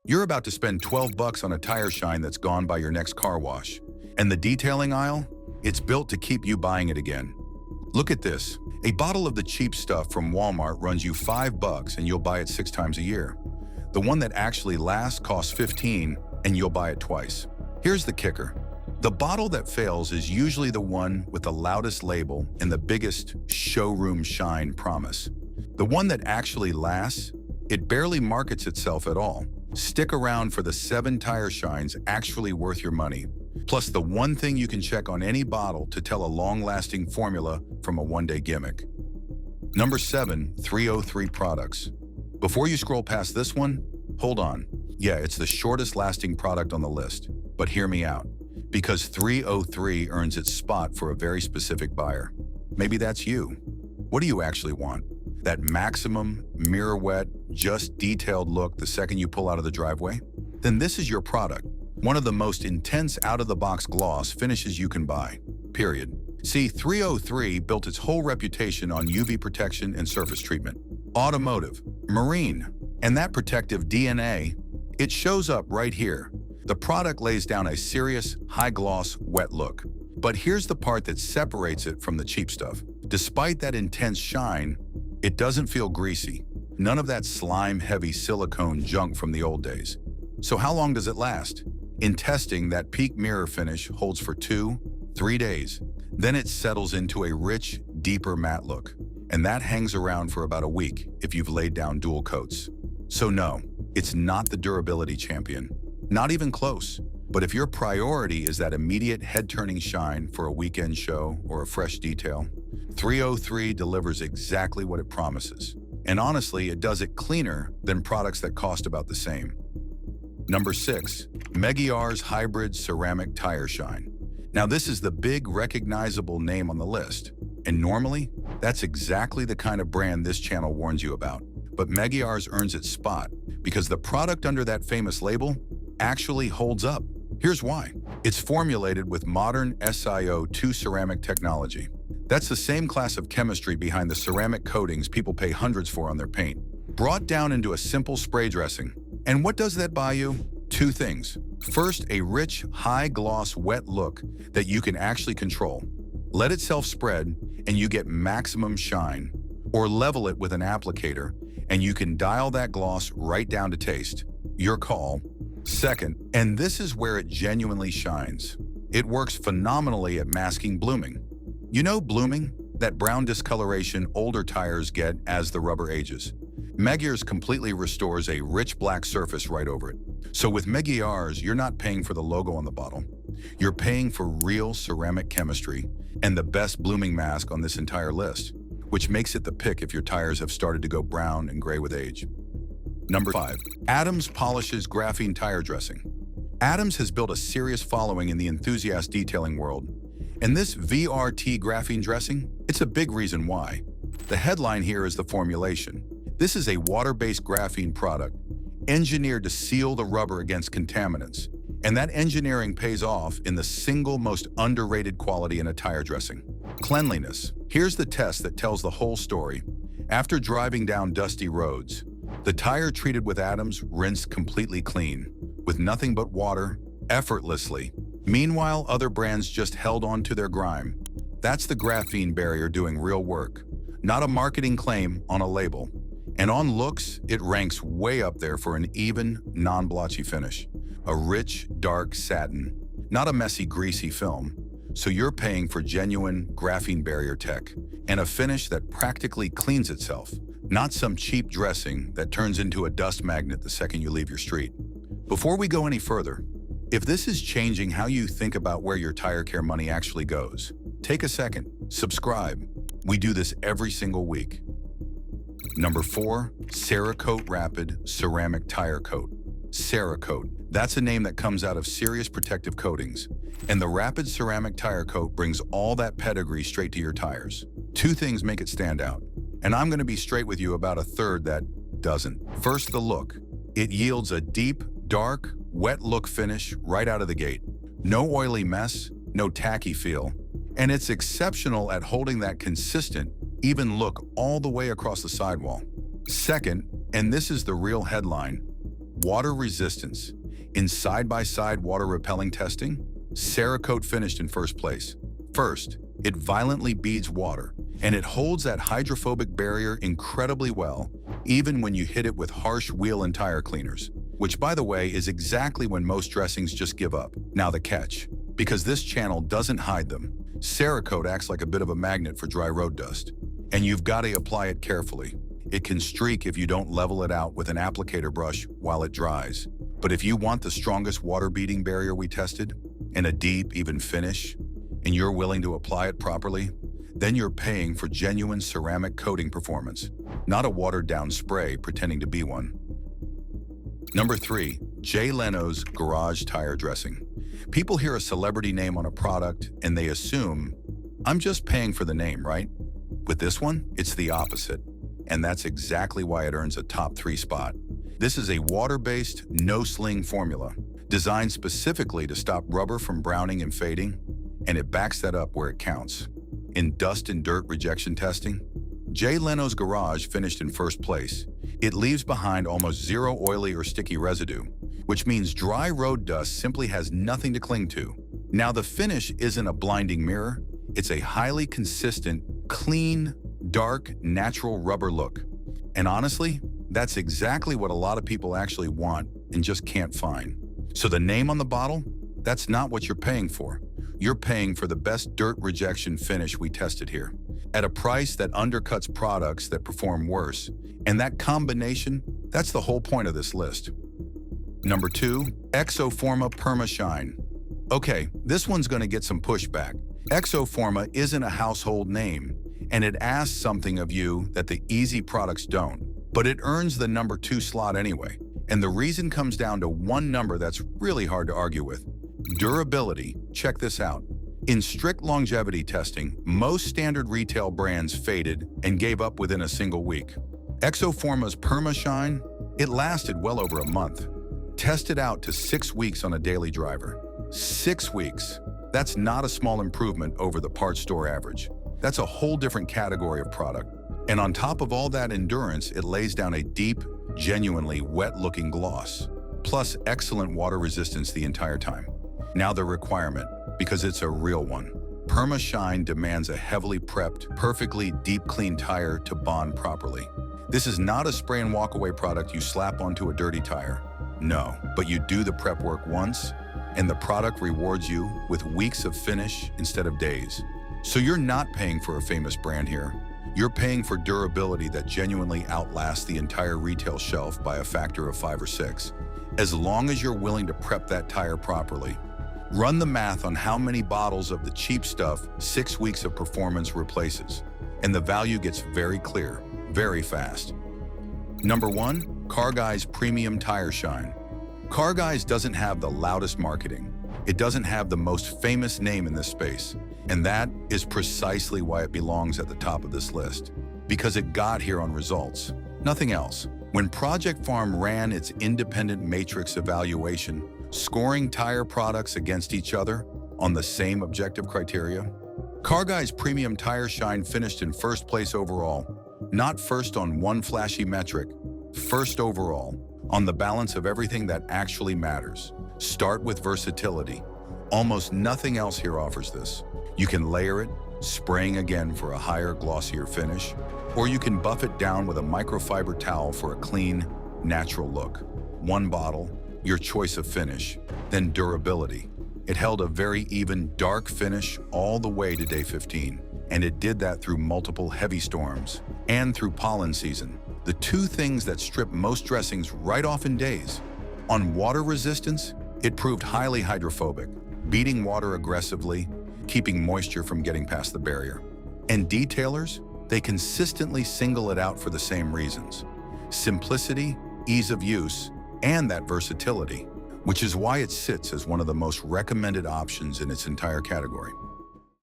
You're about to spend 12 bucks on a tire shine that's gone by your next car wash. And the detailing aisle? It's built to keep you buying it again. Look at this. A bottle of the cheap stuff from Walmart runs you 5 bucks and you'll buy it 6 times a year. The one that actually lasts costs 15 and you'll buy it twice. Here's the kicker. The bottle that fails is usually the one with the loudest label and the biggest showroom shine promise. The one that actually lasts, it barely markets itself at all. Stick around for the 7 tire shines actually worth your money, plus the one thing you can check on any bottle to tell a long-lasting formula from a one-day gimmick. Number 7, 303 products. Before you scroll past this one, hold on. Yeah, it's the shortest lasting product on the list, but hear me out. Because 303 earns its spot for a very specific buyer. Maybe that's you. What do you actually want? That maximum, mirror wet, just detailed look the second you pull out of the driveway? Then this is your product. One of the most intense out-of-the-box gloss finishes you can buy, period. See, 303 built its whole reputation on UV protection and surface treatment. Automotive, marine, and that protective DNA, it shows up right here. The product lays down a serious, high-gloss, wet look. But here's the part that separates it from the cheap stuff. Despite that intense shine, it doesn't feel greasy. None of that slime-heavy silicone junk from the old days. So how long does it last? In testing, that peak mirror finish holds for 2-3 days. Then it settles into a rich, deeper matte look. And that hangs around for about a week if you've laid down dual coats. So no, it's not the durability champion. Not even close. But if your priority is that immediate head-turning shine for a weekend show or a fresh detail, 303 delivers exactly what it promises. And honestly, it does it cleaner than products that cost about the same. Number 6, Meguiar's Hybrid Ceramic Tire Shine. Now this is the big recognizable name on the list. And normally, that's exactly the kind of brand this channel warns you about. But Meguiar's earns its spot because the product under that famous label actually holds up. Here's why. It's formulated with modern SiO2 ceramic technology. That's the same class of chemistry behind the ceramic coatings people pay hundreds for on their paint. Brought down into a simple spray dressing. And what does that buy you? 2 things. First, a rich, high-gloss, wet look that you can actually control. Let it self-spread and you get maximum shine. Or level it with an applicator and you can dial that gloss right down to taste. Your call. Second, and this is where it genuinely shines. It works phenomenally at masking blooming. You know blooming? That brown discoloration older tires get as the rubber ages. Meguiar's completely restores a rich black surface right over it. So with Meguiar's, you're not paying for the logo on the bottle. You're paying for real ceramic chemistry and the best blooming mask on this entire list, which makes it the pick if your tires have started to go brown and gray with age. Number 5, Adams polishes graphene tire dressing. Adams has built a serious following in the enthusiast detailing world. And this VRT graphene dressing, it's a big reason why. The headline here is the formulation. This is a water-based graphene product engineered to seal the rubber against contaminants. And that engineering pays off in the single most underrated quality in a tire dressing: cleanliness. Here's the test that tells the whole story. After driving down dusty roads, the tire treated with Adams rinsed completely clean, with nothing but water, effortlessly. Meanwhile, other brands just held on to their grime. That's the graphene barrier doing real work, not a marketing claim on a label. And on looks, it ranks way up there for an even, non-blotchy finish. A rich, dark satin, not a messy, greasy film. So you're paying for genuine graphene barrier tech and a finish that practically cleans itself, not some cheap dressing that turns into a dust magnet the second you leave your street. Before we go any further, if this is changing how you think about where your tire care money actually goes, take a second, subscribe. We do this every single week. Number 4, Cerakote Rapid Ceramic Tire Coat. Cerakote. That's a name that comes out of serious protective coatings. And the Rapid Ceramic Tire Coat brings all that pedigree straight to your tires. 2 things make it stand out. And I'm going to be straight with you about a third that doesn't. First, the look. It yields a deep, dark, wet look finish right out of the gate. No oily mess, no tacky feel. And it's exceptional at holding that consistent, even look all the way across the sidewall. Second, and this is the real headline, Water resistance. In side-by-side water repelling testing, Cerakote finished in first place. First, it violently beads water, and it holds that hydrophobic barrier incredibly well, even when you hit it with harsh wheel and tire cleaners, which, by the way, is exactly when most dressings just give up. Now the catch. Because this channel doesn't hide them, Cerakote acts like a bit of a magnet for dry road dust, and you've got to apply it carefully. It can streak if you don't level it out with an applicator brush while it dries. But if you want the strongest water-beating barrier we tested, and a deep, even finish, and you're willing to apply it properly, then you're paying for genuine ceramic coating performance, not a watered-down spray pretending to be one. Number 3, Jay Leno's Garage Tire Dressing. People hear a celebrity name on a product and they assume, I'm just paying for the name, right? With this one, it's the opposite. And that's exactly why it earns a top 3 spot. This is a water-based, no-sling formula, designed specifically to stop rubber from browning and fading, and it backs that up where it counts. In dust and dirt rejection testing, Jay Leno's Garage finished in first place. It leaves behind almost zero oily or sticky residue, which means dry road dust simply has nothing to cling to. Now the finish isn't a blinding mirror, it's a highly consistent, clean, dark, natural rubber look. And honestly, that's exactly what a lot of people actually want and just can't find. So the name on the bottle, that's not what you're paying for. You're paying for the best dirt rejection finish we tested here, at a price that undercuts products that perform worse. And that combination, that's the whole point of this list. Number 2, Exoforma Perma Shine. Okay, this one's gonna get some pushback. Exoforma isn't a household name, and it asks something of you that the easy products don't. But it earns the number 2 slot anyway. And the reason comes down to one number that's really hard to argue with. Durability. Check this out. In strict longevity testing, most standard retail brands faded and gave up within a single week. Exoforma's Perma Shine, it lasted well over a month. Tested out to 6 weeks on a daily driver. 6 weeks. That's not a small improvement over the parts store average. That's a whole different category of product. And on top of all that endurance, it lays down a deep, genuinely wet-looking gloss, plus excellent water resistance the entire time. Now the requirement, because it's a real one. Perma Shine demands a heavily prepped, perfectly deep clean tire to bond properly. This is not a spray and walk away product you slap onto a dirty tire. No, but you do the prep work once, and the product rewards you with weeks of finish instead of days. So you're not paying for a famous brand here. You're paying for durability that genuinely outlasts the entire retail shelf by a factor of 5 or 6. As long as you're willing to prep that tire properly. Run the math on how many bottles of the cheap stuff 6 weeks of performance replaces. And the value gets very clear, very fast. Number 1, Car Guy's Premium Tire Shine. Car Guys doesn't have the loudest marketing. It doesn't have the most famous name in this space. And that is precisely why it belongs at the top of this list. Because it got here on results, nothing else. When Project Farm ran its independent matrix evaluation, scoring tire products against each other on the same objective criteria, Car Guy's Premium Tire Shine finished in first place overall. Not first on one flashy metric, first overall, on the balance of everything that actually matters. Start with versatility. Almost nothing else here offers this. You can layer it, spraying again for a higher, glossier finish, or you can buff it down with a microfiber towel for a clean, natural look. One bottle, your choice of finish, then durability. It held a very even, dark finish all the way to day 15, and it did that through multiple heavy storms and through pollen season, the 2 things that strip most dressings right off in days. On water resistance, it proved highly hydrophobic, beating water aggressively, keeping moisture from getting past the barrier. And detailers, they consistently single it out for the same reasons: simplicity, ease of use, and that versatility, which is why it sits as one of the most recommended options in its entire category.